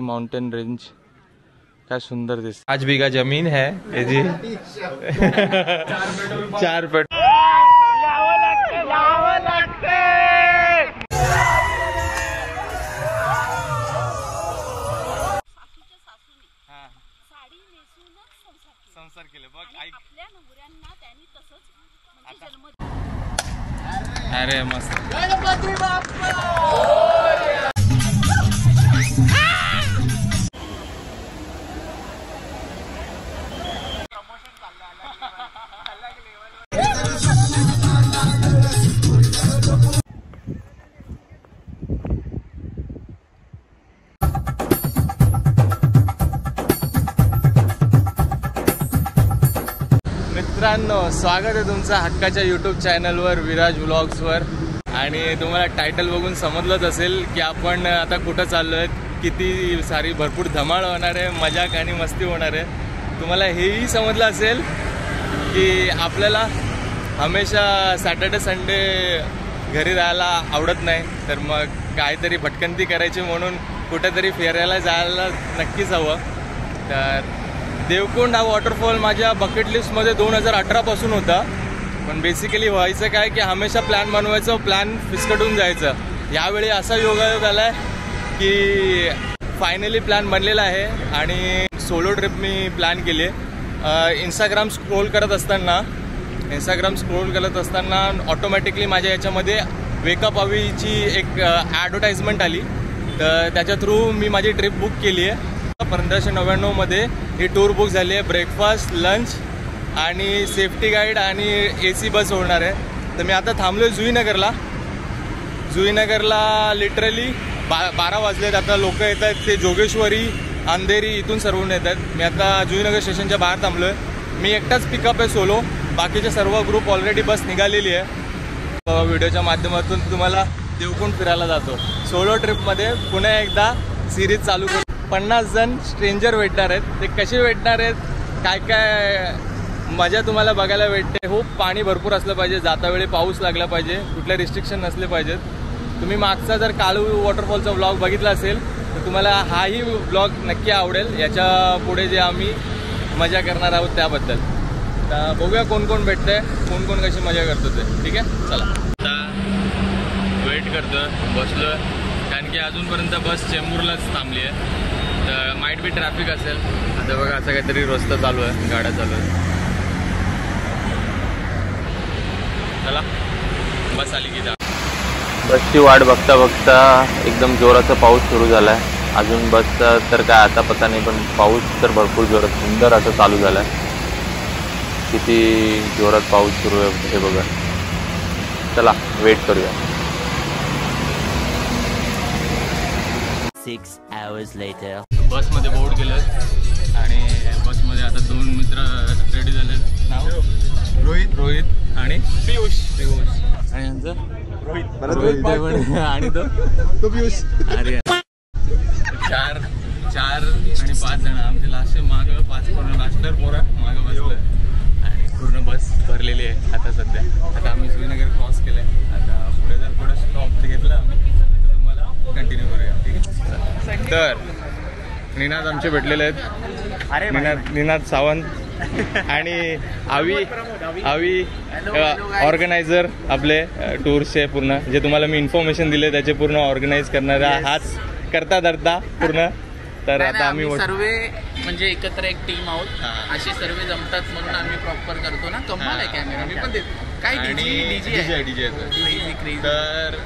Mountain range क्या सुंदर दिस। 5 बीघा जमीन है ये जी। 4 पेट संसार केले बघ ऐक। अरे मस्त। मित्रांनो, स्वागत आहे तुमचं हक्काच्या यूट्यूब चॅनलवर विराज व्लॉग्सवर। आणि तुम्हाला टायटल बघून समजलंच असेल की आपण आता कुठं चाललो आहे, किती सारी भरपूर धमाल होणार आहे, मजाक आणि मस्ती होणार आहे। तुम्हाला हेही समजलं असेल की आपल्याला हमेशा सॅटर्डे संडे घरी राहायला आवडत नाही, तर मग काहीतरी भटकंती करायची म्हणून कुठेतरी फिरायला जायला नक्कीच हवं। तर देवकुंड हा वॉटरफॉल माझ्या बकेट लिस्टमध्ये 2018 पासून होता, पण बेसिकली व्हायचं काय की हमेशा प्लॅन बनवायचं, प्लॅन फिसकटून जायचं। यावेळी असा योगायोग आला आहे की फायनली प्लॅन बनलेला आहे आणि सोलो ट्रिप मी प्लॅन केली आहे। इंस्टाग्राम स्क्रोल करत असताना ऑटोमॅटिकली माझ्या याच्यामध्ये वेकअप हवीची एक ॲडव्हर्टाइजमेंट आली, तर त्याच्या थ्रू मी माझी ट्रिप बुक केली आहे। 1599 मध्ये ही टूर बुक झाली आहे। ब्रेकफास्ट, लंच आणि सेफ्टी गाईड आणि AC बस होणार आहे। तर मी आता थांबलो आहे जुईनगरला लिटरली 12 वाजलेत। आता लोक येत आहेत, ते जोगेश्वरी, अंधेरी इथून सर्वून येत आहेत। मी आता जुईनगर स्टेशनच्या बाहेर थांबलो आहे। मी एकटाच पिकअप आहे सोलो, बाकीचे सर्व ग्रुप ऑलरेडी बस निघालेली आहे। व्हिडिओच्या माध्यमातून तुम्हाला देवकुंड फिरायला जातो सोलो ट्रिपमध्ये। पुन्हा एकदा सिरीज चालू करू। 50 जण स्ट्रेंजर भेटणार आहेत, ते कसे भेटणार आहेत, काय काय मजा तुम्हाला बघायला भेटते। हो, पाणी भरपूर असलं पाहिजे, जातावेळी पाऊस लागला पाहिजे, कुठले रिस्ट्रिक्शन नसले पाहिजेत। तुम्ही मागचा जर कालू वॉटरफॉलचा व्लॉग बघितला असेल तर तुम्हाला हाही व्लॉग नक्की आवडेल। याच्या पुढे जे आम्ही मजा करणार आहोत त्याबद्दल। तर बघूया कोण कोण भेटतंय, कोण कोण कशी मजा करतो ते। ठीक आहे, चला। आता वेट करतो, बसलो, कारण की अजूनपर्यंत बस चेंबूरलाच थांबली आहे, तर माइट बी ट्रॅफिक असेल। आता बघा असं काहीतरी रस्ता चालू आहे, गाड्या चालू आहे। चला, बस आली की जा। बसची वाट बघता बघता एकदम जोराचा पाऊस सुरू झाला आहे। अजून बसचा तर काय आता पता नाही, पण पाऊस तर भरपूर जोरात सुंदर असं चालू झाला आहे। किती जोरात पाऊस सुरू आहे हे बघा। चला वेट करूया। 6 hours later. बसमध्ये बोर्ड केलं आणि बसमध्ये आता 2 मित्र रेडी झाले। नाव रोहित आणि पियुष आणि यांचं रोहित आणि तो पियुष। अरे 4 आणि 5 जण आमचे लास्ट मागं 5 पूर्ण लास्टर पोरा मागं बसलं आणि पूर्ण बस भरलेली आहे आता सध्या। आता आम्ही श्रीनगर क्रॉस केलंय, आता पुढे जर पुढे स्टॉप घेतला आम्ही तर तुम्हाला कंटिन्यू करूया। ठीक आहे, तर निनाद आमचे भेटलेले आहेत, निनाद सावंत आणि आवी ऑर्गनायझर आपले टूर्सचे पूर्ण, जे तुम्हाला मी इन्फॉर्मेशन दिले त्याचे पूर्ण ऑर्गनाईज करणारा हाच करता धरता पूर्ण। तर आता आम्ही सर्व म्हणजे एकत्र एक टीम आहोत, असे सर्व जमतात म्हणून आम्ही प्रॉपर करतो ना। कमाल आहे कॅमेरा, मी पण देतो काय डीजे तर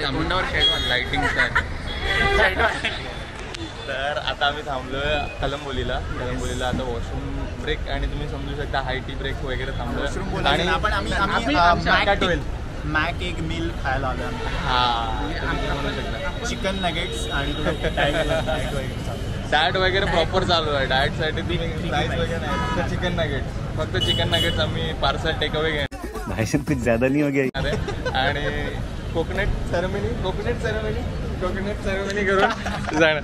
तोंडावर लाइटिंग। तर आता आम्ही थांबलोय कलंबोलीला आता वॉशरूम ब्रेक, आणि तुम्ही समजू शकता हाय टी ब्रेक वगैरे थांबलोय। आणि मॅक एक मील खायला आलं, चिकन नगेट्स आणि डाएट वगैरे प्रॉपर चालू आहे। डाएटसाठी तुम्ही राईस वगैरे नाही, फक्त चिकन नगेट्स, आम्ही पार्सल टेकअवे घेणार। भाई कुछ ज्यादा नहीं हो गया। आणि कोकोनट सेरेमनी करून जाणार।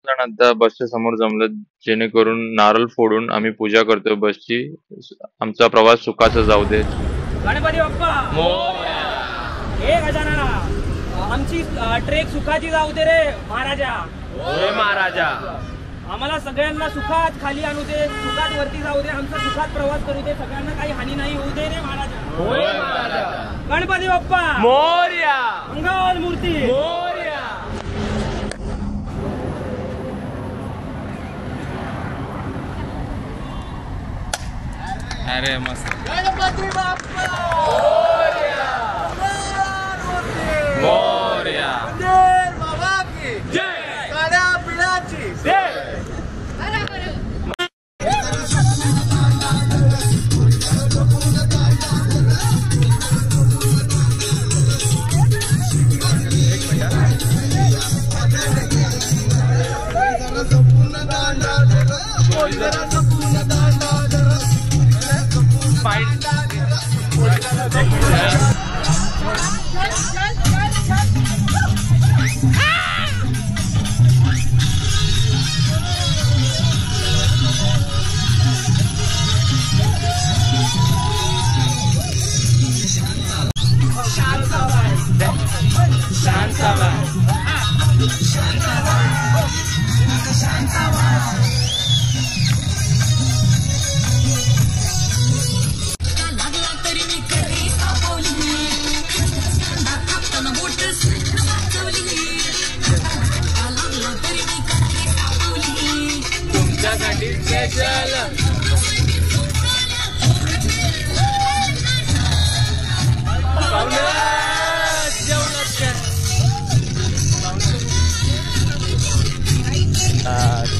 आता बसच्या समोर जमलं, जेणेकरून नारळ फोडून आम्ही पूजा करतोय बसची। आमचा प्रवास सुखाचा जाऊ दे। गणपती बाप्पा मोरया। 1 गजानना आमची ट्रेक सुखाची जाऊ दे रे महाराजा. होय महाराजा. आम्हाला सगळ्यांना सुखात खाली आणू दे, सुखात वरती जाऊ दे, आमचा सुखात प्रवास करू दे, सगळ्यांना काही हानी नाही होऊ दे रे महाराजा. होय महाराजा. गणपती बाप्पा मोरया. मंगल मूर्ती मोरया. अरे मस्त. गणपती बाप्पा मोरया. जय बाबा की जय. काळ्या पिळाची जय.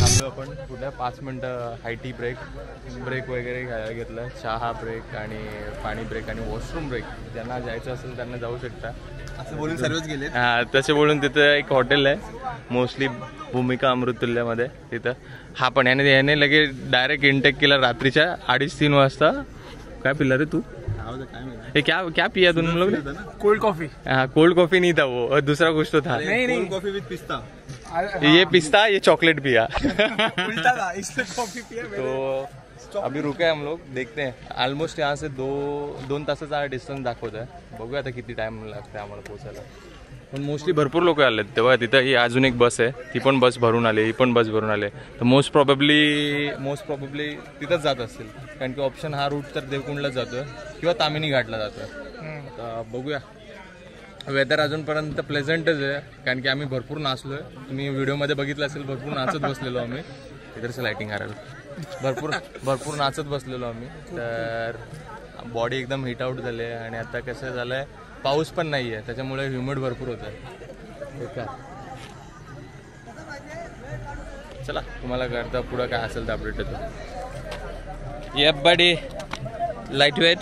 थांबलो आपण पुढल्या 5 मिनटं हायटी ब्रेक वगैरे घ्यायला घेतलं. चहा ब्रेक आणि पाणी ब्रेक आणि वॉशरूम ब्रेक. ज्यांना जायचं असेल त्यांना जाऊ शकता असं बोलून सर्वच गेले. हां तसे बोलून तिथं एक हॉटेल आहे मोस्टली भूमिका अमृतुल्यमध्ये. तिथं हा पण याने लगे डायरेक्ट इनटेक केला रात्रीच्या 2:30-3 वाजता. काय पिला रे तू? ये क्या पिया तुम लोग ने? Cold coffee. हाँ कोल्ड कॉफी नहीं था वो, दूसरा कुछ तो था. नहीं कॉफी विथ पिस्ता. ये पिस्ता ये चॉकलेट पिया. उल्टा था इसलिए कॉफी पिया. तो अभी रुके हम लोग, देखते हैं. ऑलमोस्ट यहाँ से 2 तासाचा डिस्टन्स दाखवत आहे. बघूया आता किती टाइम लागते आम्हाला पोहोचायला. पण मोस्टली भरपूर लोक आलेत. तेव्हा तिथं ही अजून एक बस आहे, ती पण बस भरून आली, ही पण बस भरून आले. तर मोस्ट प्रॉबेबली तिथंच जात असतील, कारण की ऑप्शन हा रूट तर देवकुंडलाच जातोय किंवा तामिनी घाटला जातोय. आता बघूया. वेदर अजूनपर्यंत प्लेझंटच आहे, कारण की आम्ही भरपूर नाचलोय. तुम्ही व्हिडिओमध्ये बघितलं असेल, भरपूर नाचत बसलेलो आम्ही. इकडचं लायटिंग करायला भरपूर नाचत बसलेलो आम्ही. तर बॉडी एकदम हिट आउट झाली आहे. आणि आता कसं झालं आहे, पाऊस पण नाही आहे, त्याच्यामुळे ह्युमिड भरपूर होत आहे. चला तुम्हाला करता पुढं काय असेल तर अपडेट येतो. ये बडी लाईट वेट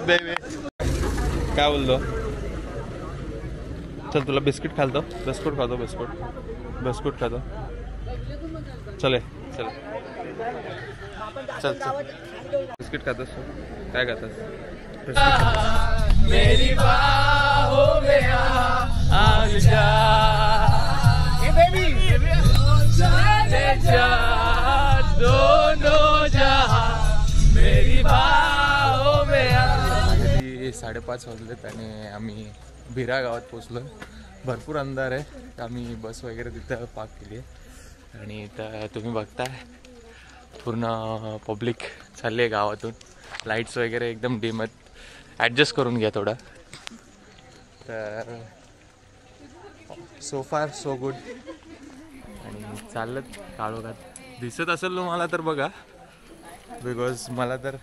बेबी. काय बोलतो? चल तुला बिस्किट खालतो, बिस्कुट खातो. चल बिस्किट खातोस? काय खातोस? मेरी बाहों में आ जा. ये बेबी चले जा दोनों जहां मेरी बाहों में आ. 5:30 वाजलेत आणि आम्ही भिरा गावात पोचलो. भरपूर अंधार आहे. आम्ही बस वगैरे तिथं पार्क केली आहे आणि इथं तुम्ही बघताय पूर्ण पब्लिक चालली आहे गावातून. लाईट्स वगैरे एकदम डिम आहेत. ॲडजस्ट करून घ्या थोडा. तर सो फार सो गुड. आणि चाललं काळोखात दिसत असेल तुम्हाला तर बघा, बिकॉज मला तर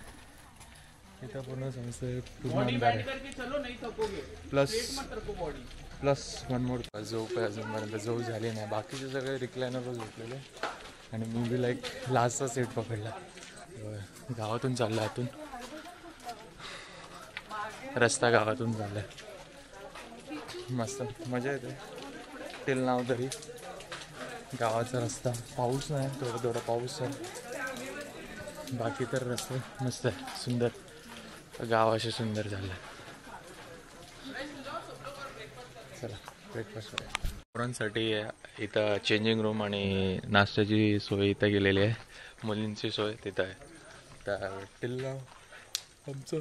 इथं पूर्ण समजतं पूर्ण अंधार आहे. प्लस वन मोर झोप आहे अजूनपर्यंत. झोप झाली नाही. बाकीचे सगळे रिक्लायनरवर झोपलेले आणि मी बी लाईक लास्टचा सीट पकडला. गावातून चालला आतून. रस्ता गावातून झाला. मस्त मजा येते. टिल नाव तरी गावाचा रस्ता. पाऊस नाही, थोडा पाऊस आहे. बाकी तर रस्ते मस्त आहे, सुंदर. गाव असे सुंदर झालं. चला ब्रेकफास्ट करूया. पोरांसाठी इथं चेंजिंग रूम आणि नाश्त्याची सोय इथं गेलेली आहे. मुलींची सोय तिथं आहे. तर टिल नाव आमचं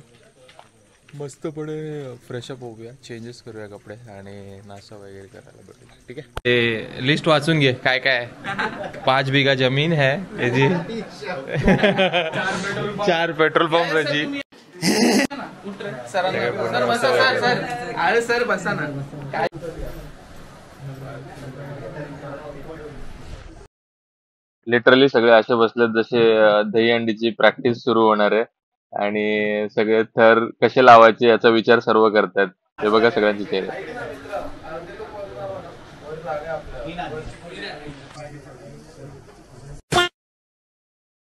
मस्तपणे फ्रेशअप होऊया, चेंजेस करूया कपडे आणि नाश्ता वगैरे करायला भेटूया. ठीक आहे, ते लिस्ट वाचून घे काय काय. 5 बिघा जमीन है जी, 4 पेट्रोल पंप जी. सर बसा सर. अरे सर बसा ना. लिटरली सगळे असे बसलेत जसे दहीहंडीची प्रॅक्टिस सुरू होणार आहे आणि सगळे थर कसे लावायचे याचा विचार सर्व करतात. हे बघा सगळ्यांचे चेहरे.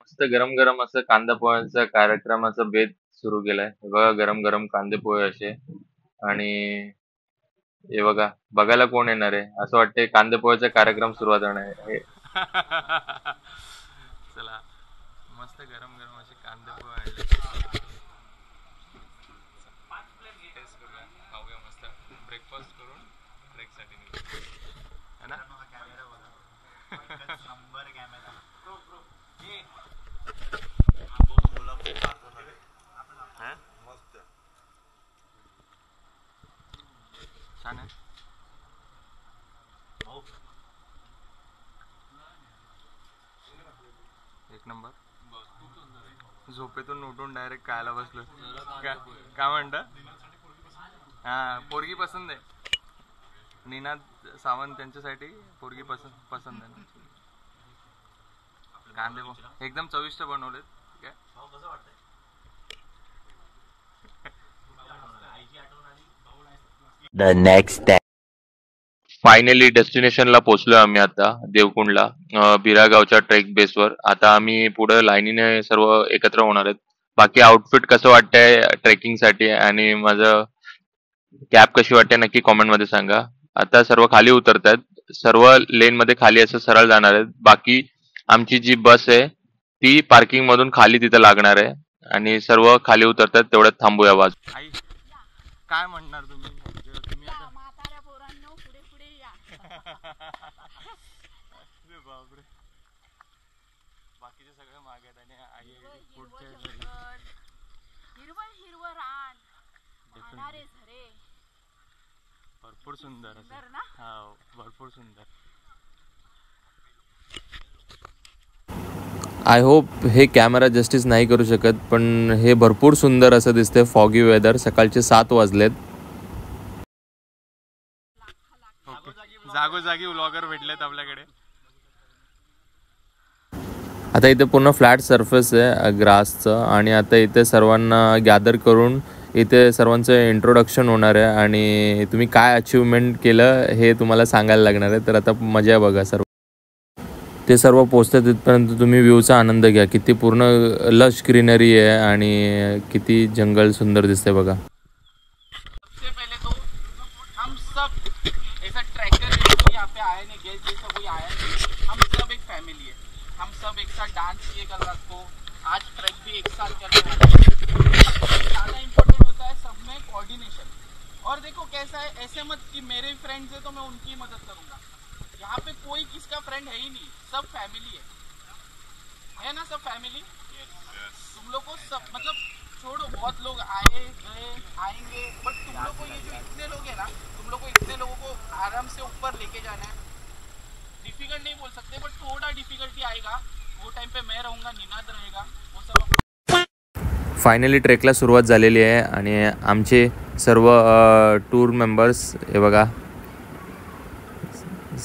मस्त गरम गरम असं कांदा पोह्यांचा कार्यक्रमाचा बेत सुरू केलाय. हे बघा गरम गरम कांदे पोहे असे, आणि हे बघा बघायला कोण येणार आहे असं वाटतंय कांदे पोह्याचा कार्यक्रम सुरुवात होणार आहे. चला मस्त गरम गरम असे कांदे पोहे आणले. टेस्ट करूया, खाऊया मस्त. ब्रेकफास्ट करून ब्रेकसाठी निघू है ना. छान आहे. एक नंबर. झोपेतून उठून डायरेक्ट खायला बसलो. काय म्हणता. हा पोरगी पसंत आहे. निनाद सावंत त्यांच्यासाठी पोरगी पसंत आहे. कांदे पोहे एकदम चविष्ट बनवलेत. ठीक आहे. The next day. फायनली डेस्टिनेशनला पोहोचलोय आम्ही आता देवकुंडला, बिरागावच्या ट्रेक बेसवर. आता आम्ही पुढे लाईनीने सर्व एकत्र होणार आहेत. बाकी आउटफिट कसं वाटतंय ट्रेकिंगसाठी आणि माझं कॅब कशी वाटते नक्की कॉमेंट मध्ये सांगा. आता सर्व खाली उतरतात, सर्व लेन मध्ये खाली असं सरळ जाणार आहेत. बाकी आमची जी बस आहे ती पार्किंग मधून खाली तिथं लागणार आहे आणि सर्व खाली उतरतात. तेवढ्यात थांबूया. वाज काय म्हणणार तुम्ही. म्हाताऱ्या पोरांनो पुढे पुढे या. बापरे, बाकीचे सगळे मागे आहेत आणि आई पुढच्या हिरवळ हिरवळ रान, वाहणारे झरे, भरपूर सुंदर सुंदर ना. हा भरपूर सुंदर. आय होप हे कॅमेरा जस्टिस नाही करू शकत, पण हे भरपूर सुंदर असं दिसतंय. फॉगी वेदर, सकाळचे 7 वाजलेत. जागोजागी व्लॉगर भेटलेत आपल्याकडे. आता इथे पूर्ण फ्लॅट सरफेस आहे ग्रासचं, आणि आता इथे सर्वांना गॅदर करून इथे सर्वांचं इंट्रोडक्शन होणार आहे आणि तुम्ही काय अचिव्हमेंट केलं हे तुम्हाला सांगायला लागणार आहे. तर आता मजा बघा. सर्व ते सर्व पोचतात तिथपर्यंत तुम्ही व्ह्यूचा आनंद घ्या. किती पूर्ण लश ग्रीनरी आहे आणि किती जंगल सुंदर दिसते बघा. सबसे पहले तो हम सब ऐसा ट्रैकर जैसे यहाँ पे आए नहीं, गेस्ट जैसा कोई आया नहीं. हम सब एक फैमिली है. हम सब एक साथ डांस किए कल रात को. आज ट्रैक भी एक साथ कर रहे हैं. ज़्यादा इम्पोर्टेंट होता है सब में कोऑर्डिनेशन. और देखो कैसा है, ऐसे मत कि मेरे फ्रेंड्स है तो मैं उनकी मदद करूंगा. यहाँ पे कोई किसका फ्रेंड है ही नहीं, सब फैमिली है ना. सब फैमिली. तुम लोग को सब मतलब छोड़ो, बहुत लोग आए गए आएंगे, बट तुम लोग को ये जो इतने लोग हैं ना, तुम लोग को इतने लोगों को आराम से ऊपर लेके जाना है. डिफिकल्ट नहीं बोल सकते, बट थोड़ा डिफिकल्टी आएगा. वो टाइम पे मैं रहूँगा, निनाद रहेगा, वो सब. फायनली ट्रेकला सुरुवात झालेली आहे आणि आमचे सर्व टूर मेंबर्स हे बघा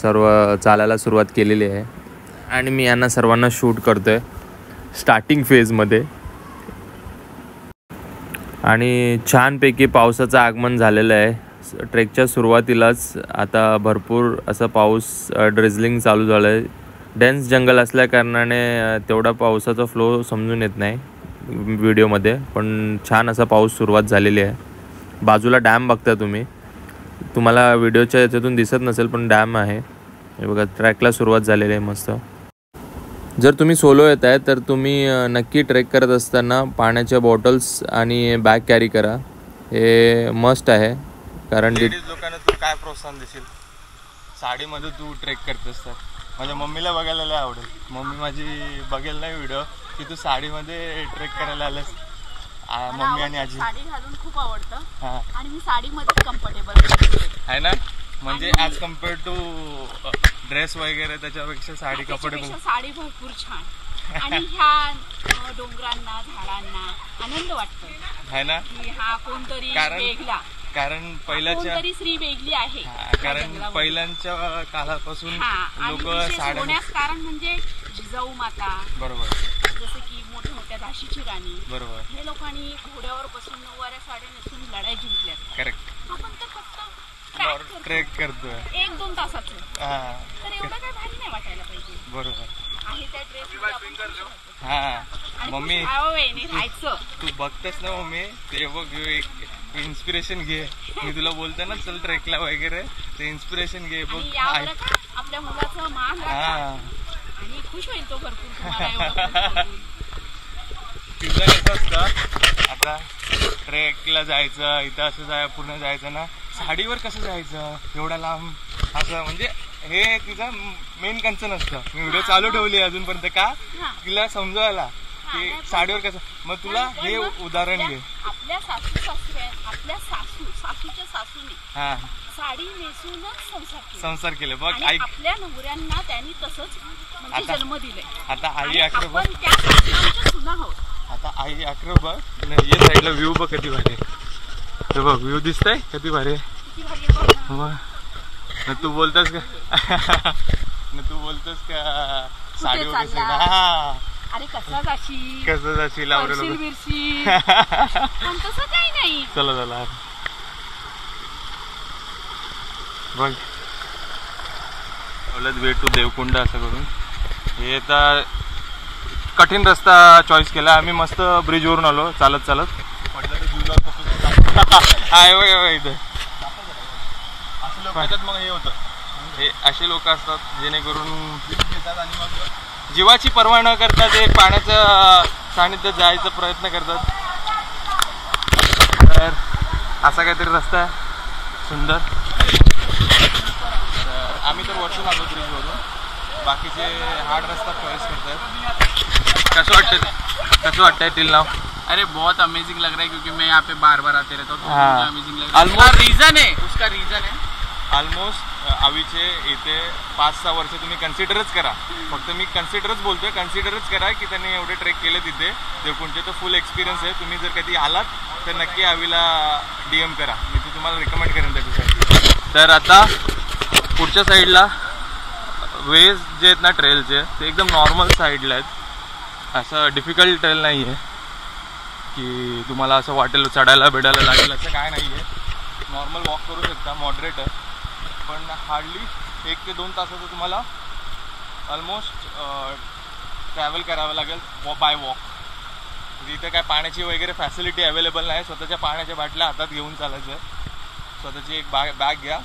सर्व चालायला सुरुवात केलेली आहे आणि मी यांना सर्वांना शूट करतोय स्टार्टिंग फेजमध्ये. आणि छानपैकी पावसाचं आगमन झालेलं आहे. ट्रेकच्या सुरुवातीलाच आता भरपूर असं पाऊस ड्रिझलिंग चालू झालं आहे. डेन्स जंगल असल्या कारणाने तेवढा पावसाचा फ्लो समजून येत नाही व्हिडिओमध्ये, पण छान असा पाऊस सुरुवात झालेली आहे. बाजूला डॅम बघता तुम्ही, तुम्हाला व्हिडिओच्या याच्यातून दिसत नसेल पण डॅम आहे हे बघा. ट्रॅकला सुरुवात झालेली आहे मस्त. जर तुम्ही सोलो येत आहे तर तुम्ही नक्की ट्रेक करत असताना पाण्याच्या बॉटल्स आणि बॅग कॅरी करा, हे मस्ट आहे. कारण लोकांना तू काय प्रोत्साहन देशील साडीमध्ये तू ट्रेक करतेस तर. माझ्या मम्मीला बघायला लय आवडेल. मम्मी माझी बघेल नाही व्हिडिओ, की तू साडीमध्ये ट्रेक करायला आलास. मला मम्मी आणि आवडतं, आजी साडी घालून खूप आवडतं हा आणि मी साडीमध्ये कम्फर्टेबल आहे ना. म्हणजे ॲज कम्पेअर टू ड्रेस वगैरे त्याच्यापेक्षा साडी कम्फर्टेबल. साडी भरपूर छान आणि ह्या डोंगरांना झाडांना आनंद वाटतो आहे ना. की हा कोणतरी कारण- वेगळा कारण पहिल्याच्या कोणतरी स्त्री वेगळी आहे कारण पहिल्यांच्या काळापासून लोक विशेष साड्या होण्यास कारण म्हणजे जिजाऊ माता बरोबर जसं की मोठ्या मोठ्या झाशीची राणी बरोबर हे लोकांनी घोड्यावर बसून नऊवाऱ्या साड्या नेसून लढाई जिंकल्या. करेक्ट. आपण तर फक्त track करतो. ट्रेक करतोय 1-2 तासाचं हा तर एवढं काय भारी नाही वाटायला पाहिजे. बरोबर आहे त्या ड्रेसमध्ये आपण खुश राहतो. हा. आणि मम्मी खुश राहावं, राहायचं. तू बघतेस ना मम्मी ते बघ इन्स्पिरेशन घे. मी तुला बोलते ना चल ट्रेकला वगैरे ते इन्स्पिरेशन घे बघ. आणि यावर का आपल्या मुलाचं मान राखा हा आणि खुश होईल तो भरपूर तुम्हाला एवढं खुश बघून. तिथं कसं असतं आता ट्रेकला जायचं इथं असं पूर्ण जायचं ना साडीवर कसं जायचं एवढा लांब असं म्हणजे हे तिचं मेन कन्सर्न असतं. मी व्हिडिओ चालू ठेवली अजूनपर्यंत का तिला समजवायला की साडीवर कसं. मग तुला हे उदाहरण घे. आपल्या सासू सासऱ्या आपल्या सासूच्या सासूने हा साडी नेसूनच संसार केले बघ. आणि ऐक आपल्या नवऱ्यांना त्यांनी तसंच म्हणजे आता- जन्म दिले. आता आई अकरा बघ. आपण त्या सासूच्या सुना आहोत. आता आई अकरा बघ या साईडला व्ह्यू बघ किती भारी. हे बघ व्ह्यू दिसतंय किती भारी. किती भारी आहे बघ ना. न तू बोलतोस का साडी वगैरे चालला? हा अरे कसा जाशी कसं जाशील आवडेल बिरशी पण तसं काही नाही. चला चला बघ वे टू देवकुंड असं करून हे आता कठीण रस्ता चॉईस केला आम्ही. मस्त ब्रिजवरून आलो चालत चालत. इथं मग हे होतं हे असे लोक असतात जेणेकरून जीवाची पर्वा न करता ते पाण्याच्या सानिध्यात जायचा प्रयत्न करतात. तर असा काहीतरी रस्ता आहे सुंदर. आम्ही तर वरतून आलो ब्रिजवरून. बाकीचे हार्ड रस्ता चॉईस करतात. कसं वाटतंय टिल नाव. अरे बहुत अमेजिंग लग रहा है क्योंकि मैं यहाँ पे बार बार आते रहता हूँ तो हाँ। मुझे अमेजिंग लग रहा है. उसका रीजन है उसका रीजन है ऑलमोस्ट आवीचे इथे 5-6 वर्ष तुम्ही कन्सिडरच करा. फक्त मी कन्सिडरच बोलतोय. कन्सिडरच करा की त्यांनी एवढे ट्रेक केले तिथे देवकुंडचे. तर फुल एक्सपिरियन्स आहे. तुम्ही जर कधी आलात तर नक्की आवीला DM करा. मी ते तुम्हाला रिकमेंड करेन त्याच्यासाठी. तर आता पुढच्या साईडला वेज जे आहेत ना ट्रेलचे ते एकदम नॉर्मल साईडला आहेत. असं डिफिकल्ट ट्रेल नाही आहे की तुम्हाला असं वाटेल चढायला बिडायला लागेल असं काय नाही आहे. नॉर्मल वॉक करू शकता. मॉडरेट आहे पण हार्डली 1 ते 2 तासाचं तुम्हाला ऑलमोस्ट ट्रॅव्हल करावं लागेल बाय वॉक. इथे काय पाण्याची वगैरे फॅसिलिटी अवेलेबल नाही. स्वतःच्या पाण्याच्या बाटल्या हातात घेऊन चालायचं आहे. स्वतःची एक बॅग घ्या.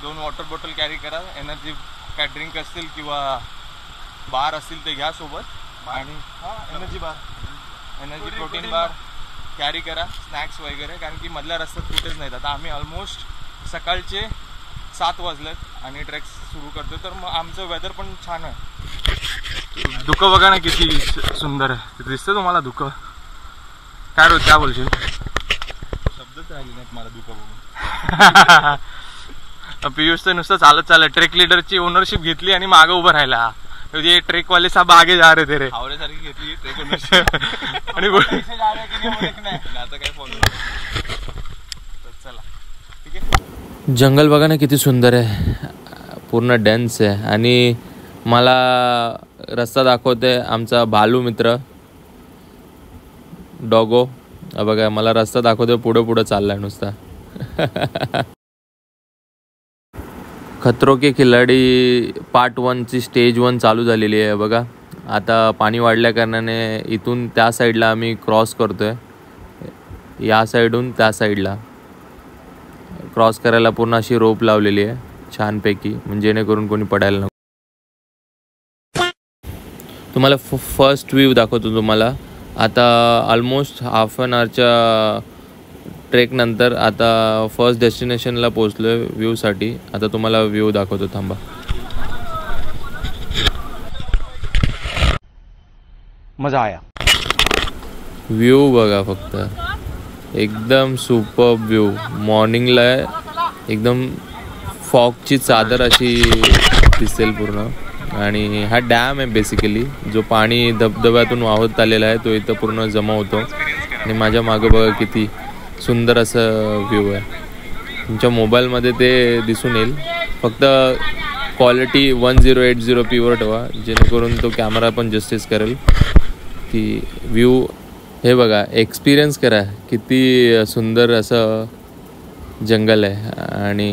2 वॉटर बॉटल कॅरी करा. एनर्जी काय ड्रिंक असतील किंवा बार असतील ते घ्या सोबत. आणि एनर्जी प्रोटीन बार कॅरी करा. स्नॅक्स वगैरे कारण की मधल्या रस्त्यात कुठेच नाहीत. आता आम्ही ऑलमोस्ट सकाळचे 7 वाजलेत आणि ट्रेक सुरू करतो. तर मग आमचं वेदर पण छान आहे. धुकं बघा ना किती सुंदर आहे. दिसतं तुम्हाला धुकं. काय रोज काय बोलशील. शब्दच राहिले नाहीत मला धुकं बघून. पियुष तर नुसतं चालत ट्रेक लिडरची ओनरशिप घेतली आणि मागं उभं राहिला. ये ट्रेक वाले सब आगे जा रहे थे रे. आवड्यासारखी घेतली ट्रेक आणि आता काय फॉलो. चला ठीक आहे. जंगल बघा ना किती सुंदर आहे. पूर्ण डेन्स आहे. आणि मला रस्ता दाखवते आमचा भालू मित्र डॉगो. बघा मला रस्ता दाखवते. पुढं चाललाय नुसता. खतरों के खिलाडी पार्ट 1ची स्टेज 1 चालू झालेली आहे बघा. आता पाणी वाढल्या कारणाने इथून त्या साईडला आम्ही क्रॉस करतोय. या साईडहून त्या साईडला क्रॉस करायला पूर्ण अशी रोप लावलेली आहे छानपैकी म्हणजे जेणेकरून कोणी पडायला नको. तुम्हाला फर्स्ट व्ह्यू दाखवतो तुम्हाला. आता ऑलमोस्ट हाफ एन आवरच्या ट्रेक नंतर आता फर्स्ट डेस्टिनेशनला पोहोचलो आहे व्ह्यूसाठी. आता तुम्हाला व्ह्यू दाखवतो थांबा. मजा आया. व्ह्यू बघा फक्त, एकदम सुपर व्ह्यू. मॉर्निंगला एकदम फॉगची चादर अशी दिसेल पूर्ण. आणि हा डॅम आहे बेसिकली, जो पाणी धबधब्यातून वाहत आलेला आहे तो इथं पूर्ण जमा होतो. आणि माझ्या मागं बघा किती सुंदर असं व्ह्यू आहे. तुमच्या मोबाईलमध्ये ते दिसून येईल, फक्त क्वालिटी 1080p वर ठेवा, जेणेकरून तो कॅमेरा पण जस्टिस करेल की व्ह्यू. हे बघा, एक्सपिरियन्स करा किती सुंदर असं जंगल आहे. आणि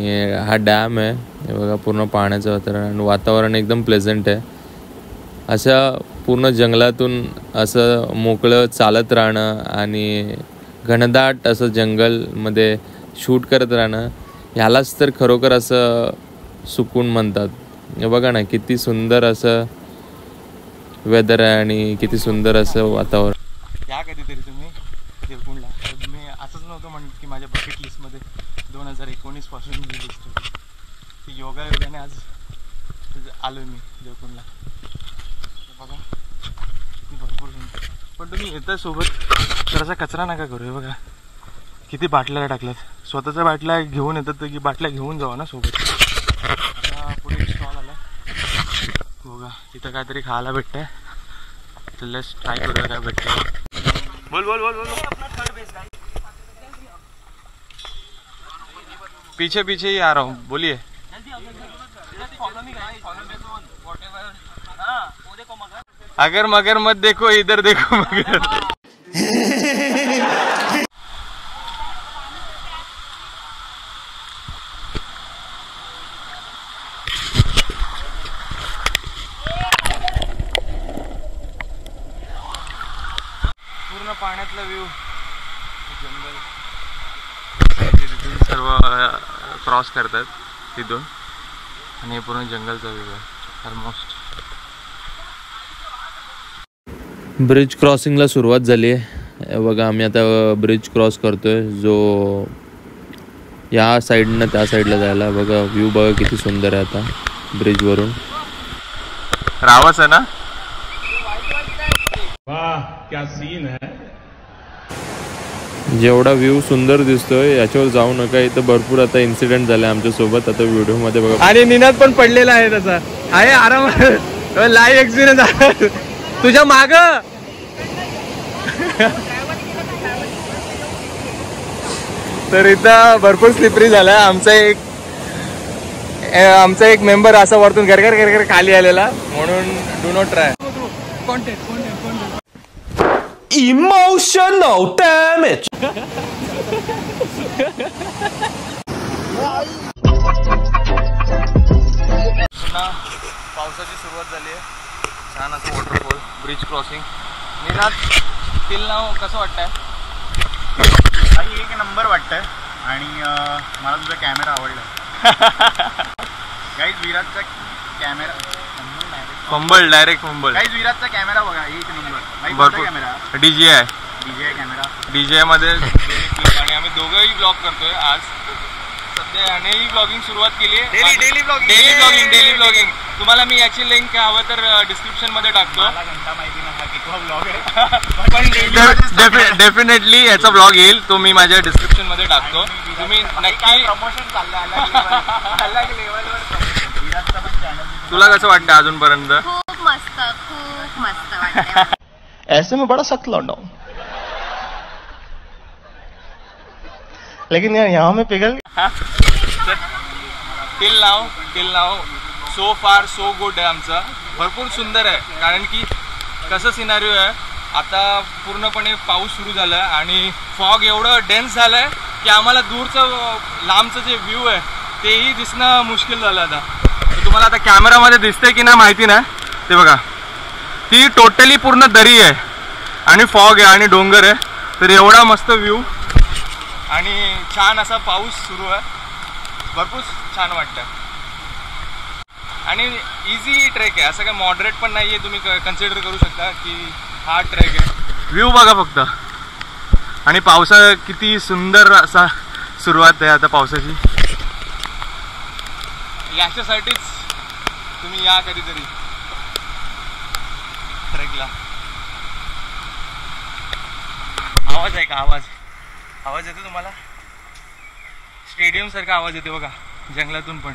हा डॅम आहे, हे बघा पूर्ण पाण्याचं वातावरण एकदम प्लेझंट आहे. अशा पूर्ण जंगलातून असं मोकळं चालत राहणं आणि घनदाट असं जंगलमध्ये शूट करत राहणं, ह्यालाच तर खरोखर असं सुकून म्हणतात. हे बघा ना, किती सुंदर असं वेदर आहे आणि किती सुंदर असं वातावरण. या कधीतरी तुम्ही देवकुंडला. मी असंच नव्हतं म्हणत की माझ्या बकेट लिस्टमध्ये 2019 पासून मी लिस्ट होती ती. योगाने आज आलो मी देवकुंडला. बघा किती भरपूर. पण तुम्ही येता सोबत जरासा कचरा नका करू. हे बघा किती बाटल्या टाकल्यात. स्वतःच्या बाटल्या घेऊन येतात तर की बाटल्या घेऊन जावा ना सोबत. आता पुढे एक स्टॉल आला बघा, तिथं काहीतरी खायला भेटतंय. तर लेट्स ट्राय करूया काय भेटतंय. बोल बोल बोल बोल. पीछे पीछे ही आ रहा हूँ, बोलिए. अगर मगर मत देखो, इधर देखो मगर. पूर्ण पाण्यातला व्ह्यू, जंगल. तिथून सर्व क्रॉस करतात तिथून आणि पूर्ण जंगलचा व्ह्यू आहे ऑलमोस्ट. ब्रिज क्रॉसिंगला सुरुवात झाली आहे. बघा आम्ही आता ब्रिज क्रॉस करतोय, जो या साईडनं त्या साईडला जायला. बघा व्ह्यू बघा किती सुंदर आहे आता ब्रिजवरून. रावस आहे ना. वाह क्या सीन है. जेवढा व्ह्यू सुंदर दिसतोय याच्यावर जाऊ नका. इथं भरपूर आता इन्सिडेंट झाले आमच्यासोबत. आता व्हिडिओमध्ये बघा. आणि निनाद पण पडलेला आहे त्याचा. आहे आरामात लाईव्ह एक्सपिरियन्स तुझ्या माग. तर इथं भरपूर स्लिपरी झाला. आमचा एक मेंबर असा वरतून घरघर घरघर खाली आलेला, म्हणून do not try. Emotional damage. पावसाची सुरुवात झाली आहे. छान असं waterfall, bridge crossing. Ninad, till नाव कसं वाटतंय? एक नंबर वाटतंय. आणि मला तुझा कॅमेरा आवडला. गाईज विराटचा camera fumble, direct fumble. Guys विराटचा कॅमेरा बघा, एक नंबर. भरपूर कॅमेरा DJI कॅमेरा. DJI मध्ये. आणि आम्ही दोघंही ब्लॉग करतोय आज सध्या. यानेही ब्लॉगिंग सुरुवात केली आहे. Daily blogging. तुम्हाला मी याची लिंक हवं तर डिस्क्रिप्शन मध्ये टाकतो. मला घंटा माहिती नव्हता की तो ब्लॉग आहे. पण डेफिनेटली याचा ब्लॉग येईल, तो मी माझ्या डिस्क्रिप्शन मध्ये टाकतो. तुम्ही नक्की. प्रमोशन चाललंय अलग लेवलवर. विराटचा पण चॅनल. तुला कसं वाटतं अजूनपर्यंत? खूप मस्त वाटतं. ऐसे में बड़ा सख्त लौंडा हूं, लेकिन यार यहाँ में पिघल. टिल नाव सो फार सो गुड आहे आमचं. भरपूर सुंदर आहे. कारण की कसं सिनारिओ आहे, आता पूर्णपणे पाऊस सुरू झाला आहे आणि फॉग एवढं डेन्स झालं आहे की आम्हाला दूरचं लांबचं जे व्ह्यू आहे तेही दिसणं मुश्किल झालं. आता तुम्हाला आता कॅमेरामध्ये दिसतंय की नाही माहिती नाही. ते बघा, ती टोटली पूर्ण दरी आहे आणि फॉग आहे आणि डोंगर आहे. तर एवढा मस्त व्ह्यू आणि छान असा पाऊस सुरू आहे. भरपूर छान वाटतं. आणि इझी ट्रेक आहे, असं काय मॉडरेट पण नाही आहे. तुम्ही कन्सिडर करू शकता की हा ट्रेक आहे. व्ह्यू बघा फक्त. आणि पावसा किती सुंदर असा सुरुवात आहे आता पावसाची. याच्यासाठीच तुम्ही या कधीतरी ट्रेकला. आवाज आहे का? आवाज येतो तुम्हाला? स्टेडियम सारखा आवाज येतो बघा जंगलातून पण.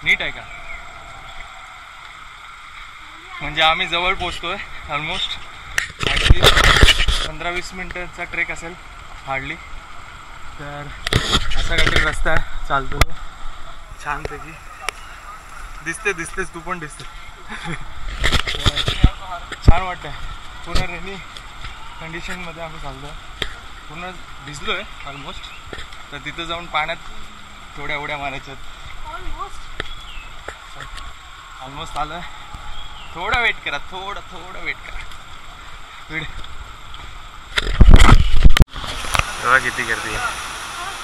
नीट आहे का? म्हणजे आम्ही जवळ पोचतोय ऑलमोस्ट. 15-20 मिनिटांचा ट्रेक असेल हार्डली. तर असा काहीतरी रस्ता आहे, चालतो छानपैकी. दिसतेस तू पण दिसते. छान वाटतंय. पूर्ण रेनी कंडिशनमध्ये आम्ही चाललो आहे. पूर्ण भिजलो आहे ऑलमोस्ट. तर तिथं जाऊन पाण्यात थोड्या उड्या मारायच्यात. ऑलमोस्ट आलं आहे. थोडं वेट करा, थोडं वेट करा. तेव्हा किती गर्दी आहे.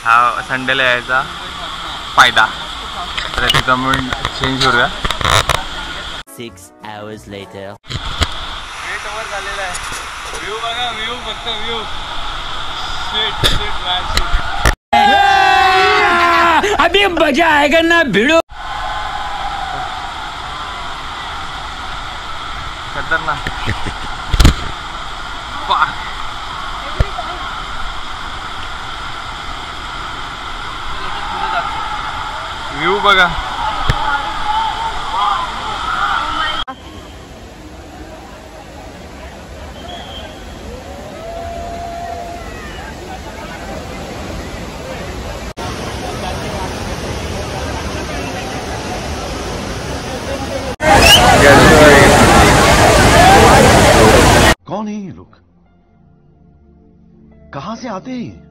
हा संडेला यायचा फायदा. तर तिथं म्हणून चेंज करूया. 6 hours later. वेट ओव्हर झालेला आहे. व्ह्यू बघा, व्ह्यू फक्त व्ह्यू. अभी मजा आएगा ना भिड़ो. खतरनाक. व्ह्यू बघा. कौन है ये लोग? कहां से आते हैं?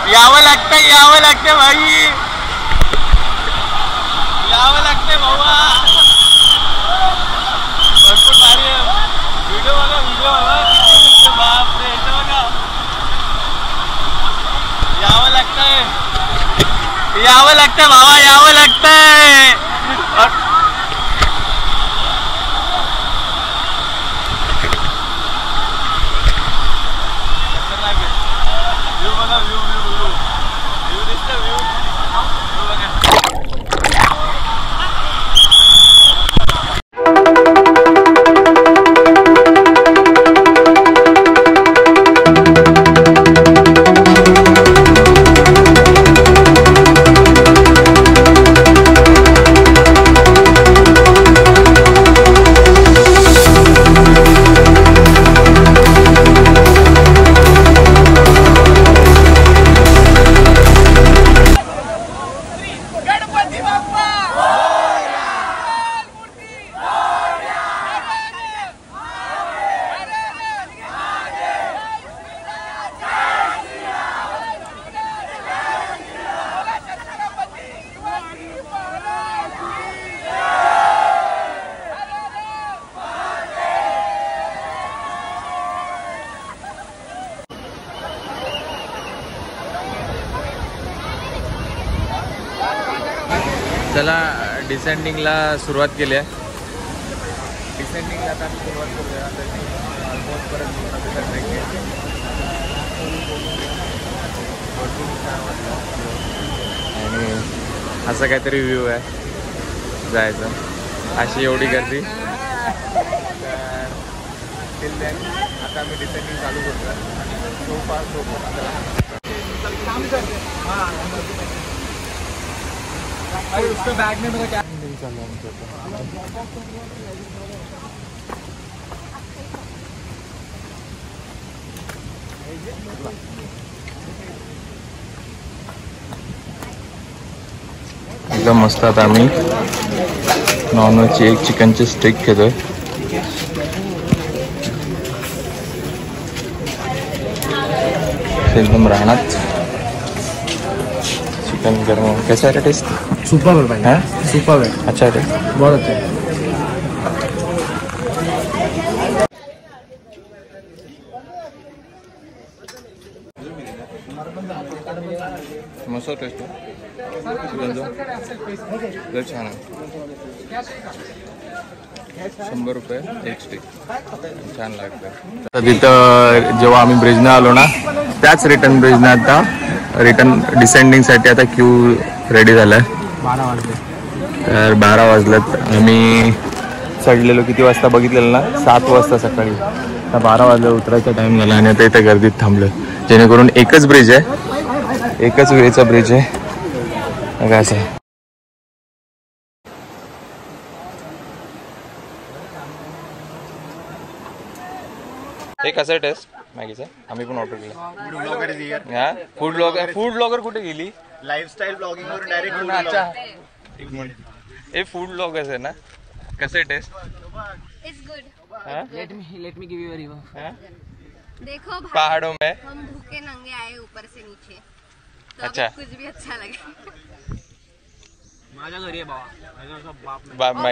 यावं लागतं भाई. यावं लागते भावा. भरपूर भारी आहे. व्हिडिओ बघा. बापरे, इथं बघा. यावं लागतंय भावा, यावं लागतंय. व्ह्यू बघा, व्ह्यू दिसतं. व्ह्यू बघा. चला डिसेंडिंगला सुरुवात केली आहे. डिसेंडिंगला आता आम्ही सुरुवात करूया. ऑलमोस्ट परत ट्रेक आणि असं काहीतरी व्ह्यू आहे जायचं. अशी एवढी गर्दी. टिल देन आता आम्ही डिसेंडिंग चालू करतो. सोफा अरे उसका बैग में मेरा क्या नहीं चल रहा एकदम मस्त. आता आम्ही नॉनव्हेजची एक चिकनची स्टेक घेतोय. एकदम राहणार चिकन गरम. कैसा है टेस्ट? सुपर है भाई. है सुपर है. अच्छा है टेस्ट. बहुत अच्छा है. मस्त टेस्ट चिकन छान आहे. 100 रुपये एक स्टिक, छान लागतं. तर तिथं जेव्हा आम्ही ब्रिजनं आलो ना, त्याच रिटर्न ब्रिजनं आता रिटर्न डिसेंडिंगसाठी आता क्यू रेडी झाला आहे. 12 वाजले. तर 12 वाजलेत. आम्ही चढलेलो किती वाजता बघितलेलं ना, 7 वाजता सकाळी. आता 12 वाजले उतरायचा टाईम झाला आणि आता इथे गर्दीत थांबलो, जेणेकरून एकच ब्रिज आहे, एकच वेळेचा ब्रिज आहे. काय असं हे कसं टेस्ट मॅगीचं आम्ही पण ऑर्डर केलं. हा फूड ब्लॉगर कुठे गेली? लाईफस्टाईल ब्लॉगिंग वरून डायरेक्ट. अच्छा हे फूड ब्लॉगर्स आहे ना. कसं taste? It's good. Let me give you review. देखो भाई, पहाड़ों में हम भूखे नंगे आए ऊपर से नीचे, तो अच्छा. कुछ भी अच्छा लगे. माझ्या घरी आहे बाबा.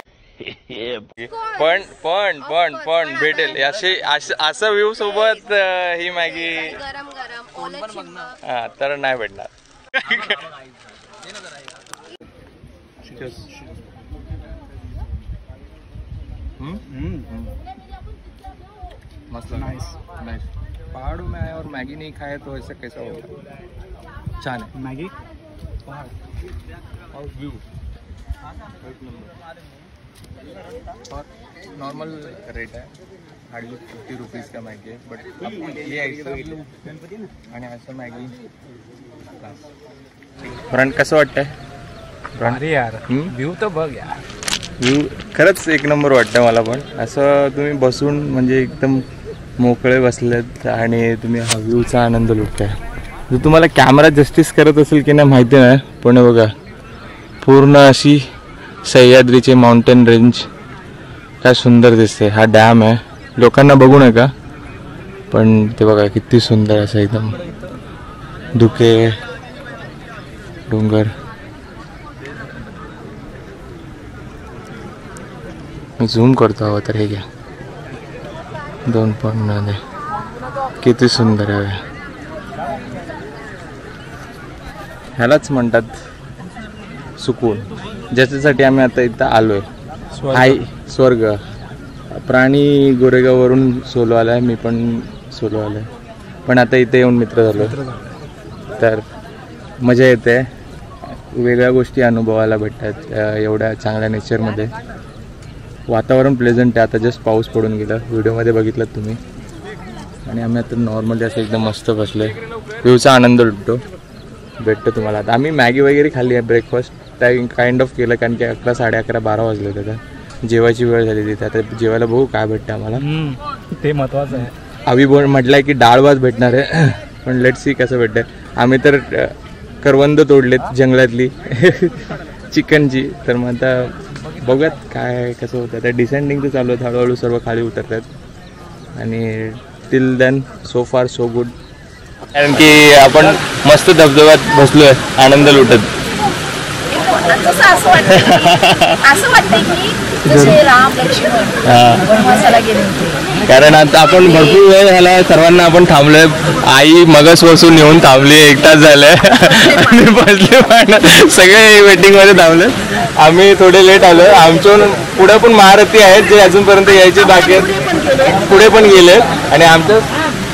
पण भेटेल असं व्ह्यू सोबत ही मॅगी गरम गरम ओलं चिंब. हा तर नाही भेटणार. मस्त नाइस. पहाड़ों में आए और मैगी नहीं खाए तो ऐसा कैसा होगा? छान है मॅगी. और व्यू और नॉर्मल रेट है, हार्डली 50 रुपीज़ का मैगी है. बट ये ऐसा आणि असं मॅगी फ्रंट कसं वाटतंय? अरे यार व्ह्यू तर बघ यार. व्ह्यू खरंच एक नंबर वाटतं मला पण. असं तुम्ही बसून म्हणजे एकदम मोकळे बसलेत आणि तुम्ही हा व्ह्यूचा आनंद लुटताय. जर तुम्हाला कॅमेरा जस्टिस करत असेल की नाही माहिती नाही, पण बघा पूर्ण अशी सह्याद्रीचे माउंटेन रेंज काय सुंदर दिसते. हा डॅम आहे, लोकांना बघू नका पण ते बघा किती सुंदर असं एकदम धुके डोंगर. मी झूम करतो हवं तर हे घ्या 2.9. किती सुंदर आहे. ह्यालाच म्हणतात सुकून, ज्याच्यासाठी आम्ही आता इथं आलोय. आई स्वर्ग. प्राणी गोरेगाववरून सोलो आलाय, मी पण सोलो आलोय, पण आता इथे येऊन मित्र झालो. तर मजा येते, वेगळ्या गोष्टी अनुभवायला भेटतात एवढ्या चांगल्या नेचरमध्ये. वातावरण प्लेझंट आहे. आता जस्ट पाऊस पडून गेला, व्हिडिओमध्ये बघितलं तुम्ही. आणि आम्ही आता नॉर्मली असं एकदम मस्त बसलो आहे, व्ह्यूचा आनंद लुटतो. भेटतो तुम्हाला. आता आम्ही मॅगी वगैरे खाल्ली आहे, ब्रेकफास्ट काइंड ऑफ केलं, कारण की 11, 11:30, 12 वाजले होते. आता जेवायची वेळ झाली तिथे. आता जेवायला बघू काय भेटतं आम्हाला, ते महत्त्वाचं आहे. आम्ही म्हटलंय की डाळ भात भेटणार आहे, पण लेट्स सी कसं भेटतंय. आम्ही तर करवंद तोडलेत जंगलातली चिकनची. तर मग आता बघूयात काय कसं होतं. त्या डिसेंडिंगचं चालू आहे, हळूहळू सर्व खाली उतरतात आणि टिल देन सो फार सो गुड. कारण की आपण मस्त धबधब्यात बसलोय आनंद लुटत. असं वाटतंय की जसे राम लक्ष्मण वनवासाला गेले होते. कारण आता आपण भरपूर वेळ झाला सर्वांना आपण थांबलोय. आई मगच बसून येऊन थांबली, 1 तास झालाय आणि बसले पण सगळे वेटिंग मध्ये थांबले. आम्ही थोडे लेट आलो. आमच्याहून पुढे पण महारथी आहेत जे अजूनपर्यंत यायचे बाकी आहेत, पुढे पण गेले. आणि आमच्या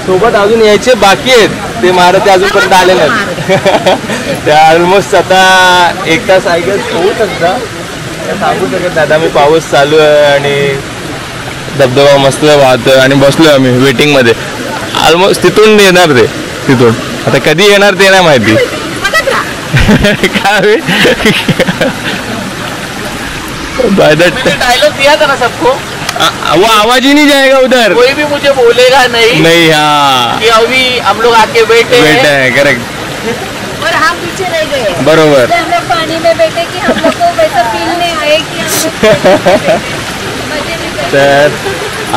सोबत अजून यायचे बाकी आहेत, ते महारथी अजूनपर्यंत आले नाहीत. त्या ऑलमोस्ट आता 1 तास ऐकत होऊ शकता, सांगू शकत नाही. आता मी पाऊस चालू आहे आणि धबधबा मस्त वाहतोय आणि बसलोय आम्ही वेटिंगमध्ये. ऑलमोस्ट तिथून येणार ते, तिथून आता कधी येणार ते नाही माहिती. काय डायलॉग दिया था ना सबको, वो आवाज ही नहीं जाएगा उधर, कोई भी मुझे बोलेगा नहीं हाँ कि अभी हम लोग आके बैठे हैं. करेक्ट, और हम पीछे रह गए. बरोबर. हम लोग पानी में बैठे कि हम लोग को वैसा फील नहीं आए कि मजे नहीं करते. तर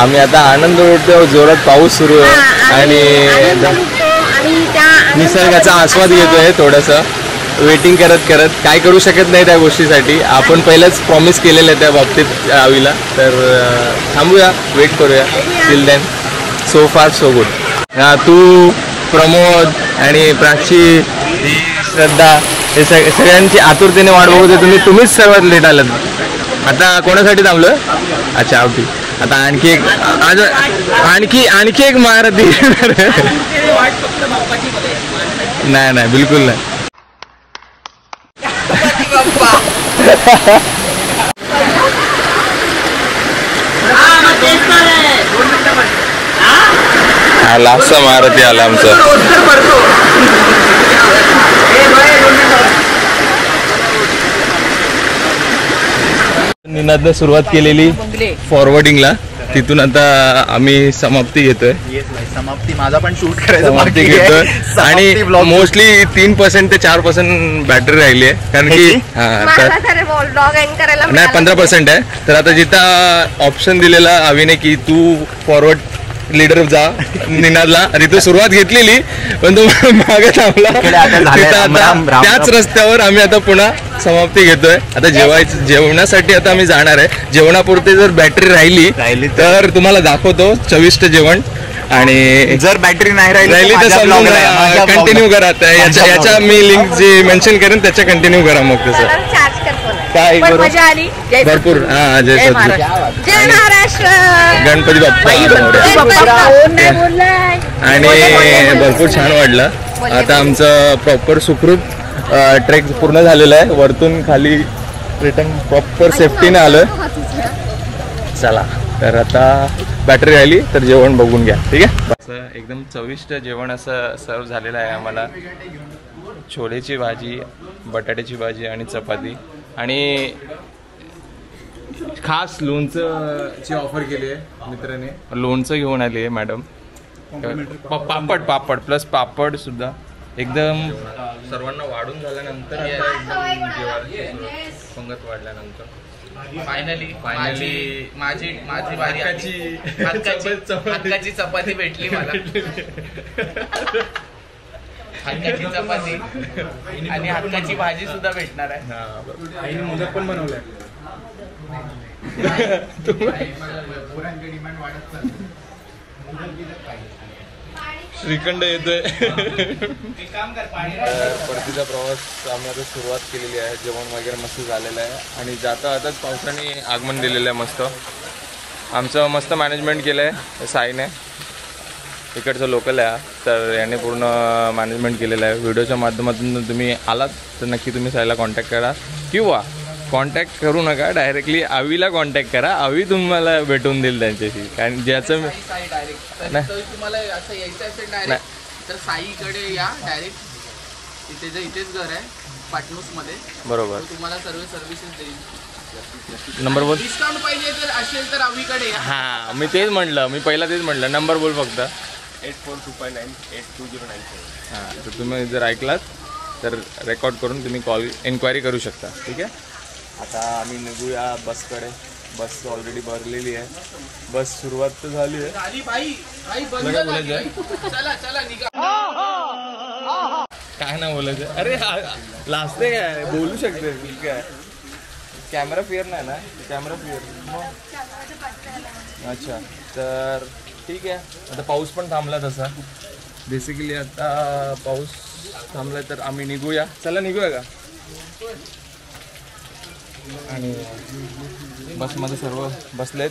आम्ही आता आनंद लुटतो, जोरात पाऊस सुरू आहे आणि निसर्गाचा आस्वाद घेतोय. थोडंसं वेटिंग करत करत काय करू शकत नाही त्या गोष्टीसाठी. आपण पहिलंच प्रॉमिस केलेलं आहे त्या बाबतीत आवीला. तर थांबूया, वेट करूया. टिल देन सो फार सो गुड. तू, प्रमोद आणि प्राची, श्रद्धा हे सगळ्यांची आतुरतेने वाट बघत होते. तुम्हीच सर्वात लेट आलात. आता कोणासाठी थांबलोय? अच्छा आवटी. आता आणखी एक आणखी एक महारथी. नाही नाही बिलकुल नाही. लास्टचा महारथी आला आमचा. निनादने सुरुवात केलेली फॉरवर्डिंगला, तिथून आता आम्ही समाप्ती घेतोय. समाप्ती माझा पण शूट करायचं समाप्ती घेतोय. आणि मोस्टली 3% ते 4% बॅटरी राहिली आहे, कारण की नाही 15% आहे. तर आता जिथं ऑप्शन दिलेला अविने की तू फॉरवर्ड लीडर जा निनादला, तिथं सुरुवात घेतलेली पण तो मागे थांबला. आता त्याच रस्त्यावर आम्ही आता पुन्हा समाप्ती घेतोय. आता जेवणासाठी आता आम्ही जाणार आहे. जेवणापुरते जर बॅटरी राहिली तर तुम्हाला दाखवतो चविष्ट जेवण. आणि जर बॅटरी नाही राहिली तर कंटिन्यू करा. याच्या मी लिंक जी मेन्शन करेन त्याच्या कंटिन्यू करा. मग तसं काय मजा आली. भरपूर. हा जय सद्गुरू. जय महाराष्ट्र. गणपती बाप्पा. आणि भरपूर छान वाटलं. आता आमचं प्रॉपर सुखरूप ट्रेक पूर्ण झालेला आहे. वरतून खाली रिटर्न प्रॉपर सेफ्टीने आलोय. चला तर आता बॅटरी राहिली तर जेवण बघून घ्या. ठीक आहे. असं एकदम चविष्ट जेवण असं सर्व झालेलं आहे आम्हाला. छोलेची भाजी, बटाट्याची भाजी आणि चपाती. आणि खास लोणचं ची ऑफर केली आहे मित्राने. लोणचं घेऊन आली आहे मॅडम. पापड प्लस पापड सुद्धा. एकदम सर्वांना वाढून झाल्यानंतर पंगत वाढल्यानंतर फायनली माझी बारी. हक्काची चपाती भेटली मला. हक्काची चपाती आणि हक्काची भाजी सुद्धा भेटणार आहे. मोदक पण बनवलंय. श्रीखंड येतोय. परतीचा प्रवास आम्ही आता सुरुवात केलेली आहे. जेवण वगैरे मस्त झालेलं आहे. आणि जाता आताच पावसाने आगमन दिलेलं आहे. मस्त आमचं मस्त मॅनेजमेंट केलं आहे साईने. इकडचं लोकल आहे तर याने पूर्ण मॅनेजमेंट केलेलं आहे. व्हिडिओच्या माध्यमातून तुम्ही आलात तर नक्की तुम्ही साईला कॉन्टॅक्ट करा, किंवा कॉन्टॅक्ट करू नका, डायरेक्टली आवीला कॉन्टॅक्ट करा. आवी तुम्हाला भेटून देईल त्यांच्याशी. कारण ज्याचं तुम्हाला असं यायचं असेल डायरेक्ट तर साईकडे या डायरेक्ट. इथेच घर आहे पाटणूसमध्ये. बरोबर. तुम्हाला सर्व सर्व्हिसेस देईल. नंबर बोल. डिस्काउंट पाहिजे तर असेल तर आवीकडे या. हां मी तेच म्हटलं. नंबर बोल फक्त. 8425982097. हां तर तुम्ही जर ऐकलात तर रेकॉर्ड करून तुम्ही कॉल एन्क्वायरी करू शकता. ठीक आहे. आता आम्ही निघूया बसकडे. बस ऑलरेडी भरलेली आहे. बस सुरुवात तर झाली आहे. काय ना बोलायचं. अरे लाजते काय, बोलू शकते काय. कॅमेरा फिअर नाही ना. Camera fear. अच्छा तर ठीक आहे. आता पाऊस पण थांबला तसा. बेसिकली आता पाऊस थांबला तर आम्ही निघूया. चला निघूया का. आणि बसमध्ये सर्व बसलेत.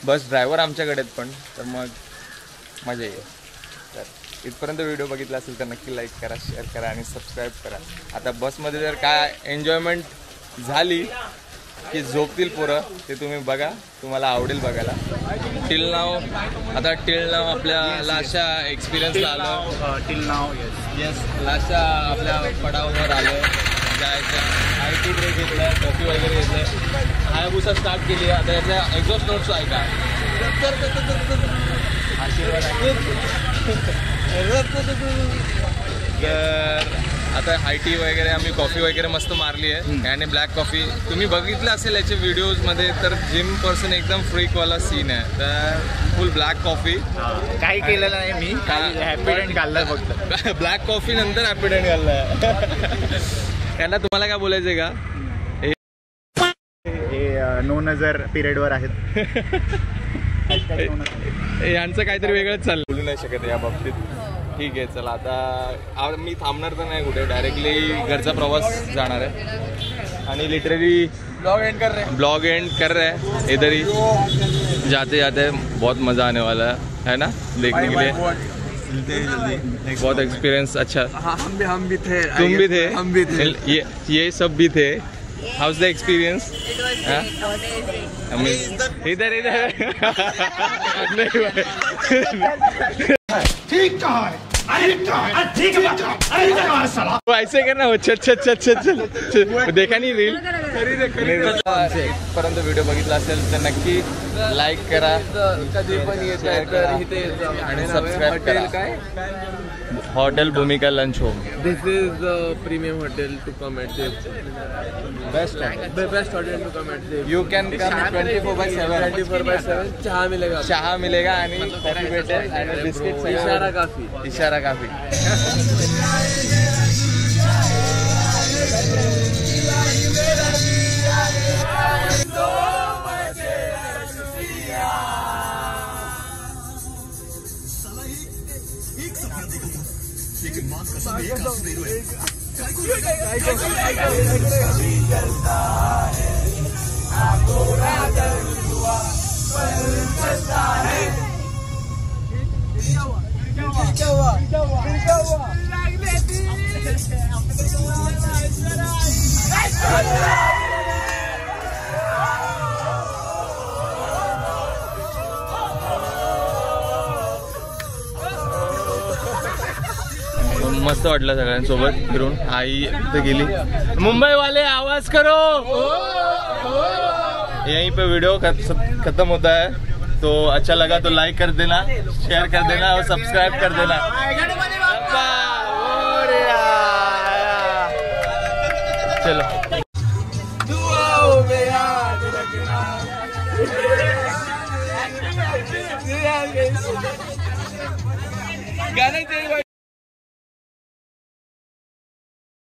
बस ड्रायव्हर आमच्याकडे आहेत पण. तर मग मजा येईल. तर इथपर्यंत व्हिडिओ बघितला असेल तर नक्की लाईक करा, शेअर करा आणि सबस्क्राईब करा. आता बसमध्ये जर काय एन्जॉयमेंट झाली की झोपतील पोरं ते तुम्ही बघा. तुम्हाला आवडेल बघायला. टिल नाव आपल्याला अशा एक्सपिरियन्सला आलो. टिल नाव येस लाशा आपल्या पडावर आलो. जायचं IT ब्रेक घेतला, कॉफी वगैरे घेतलं. हायाबुसा स्टार्ट केली. आता याच्या एक्झॉस्ट नोट्स ऐका. आशीर्वाद तर आता IT वगैरे आम्ही कॉफी वगैरे मस्त मारली आहे. आणि ब्लॅक कॉफी तुम्ही बघितलं असेल याच्या व्हिडिओजमध्ये. तर जिम पर्सन एकदम फ्रीकवाला सीन आहे. तर फुल ब्लॅक कॉफी. काही केलेलं नाही मी. हॅपीडेंट घाललाय फक्त. ब्लॅक कॉफी नंतर हॅपीडेंट घाललाय. त्यांना तुम्हाला काय बोलायचंय का. हे नो नजर पिरियडवर आहेत. यांचं काहीतरी वेगळंच चाललं. बोलू नाही शकत या बाबतीत. ठीक आहे चला. आता मी थांबणार तर नाही कुठे. डायरेक्टली घरचा प्रवास जाणार आहे. आणि लिटरली ब्लॉग एंड कर रहे हैं इधर ही, जाते जाते बहुत मज़ा आने वाला है ना देखने के लिए। बहुत एक्सपीरियंस अच्छा। हम भी थे, तुम भी थे, ये सब भी थे। House the experience? इधर ठीक कहा है, ठीक है, तो ऐसे करना हो। चल देखा नाही रील? परंतु व्हिडिओ बघितला असेल तर नक्की लाईक करा, कधी पण येत शेअर करा आणि सबस्क्राईब करा। Hotel Bhumika lunch home, this is premium hotel to come at this best hotel to come at this. You can come 24/7 चहा मिलेगा आणि कॉफी भेटेल आणि बिस्किट। इशारा काफी मस्त वाटलं सगळ्यांसोबत फिरून। आई इथे गेली। मुंबई वाले आवाज करो। यहीं पे वीडियो खत्म होता है, तो अच्छा लगा तो लाइक कर देना, शेयर कर देना और सब्सक्राइब कर देना। चलो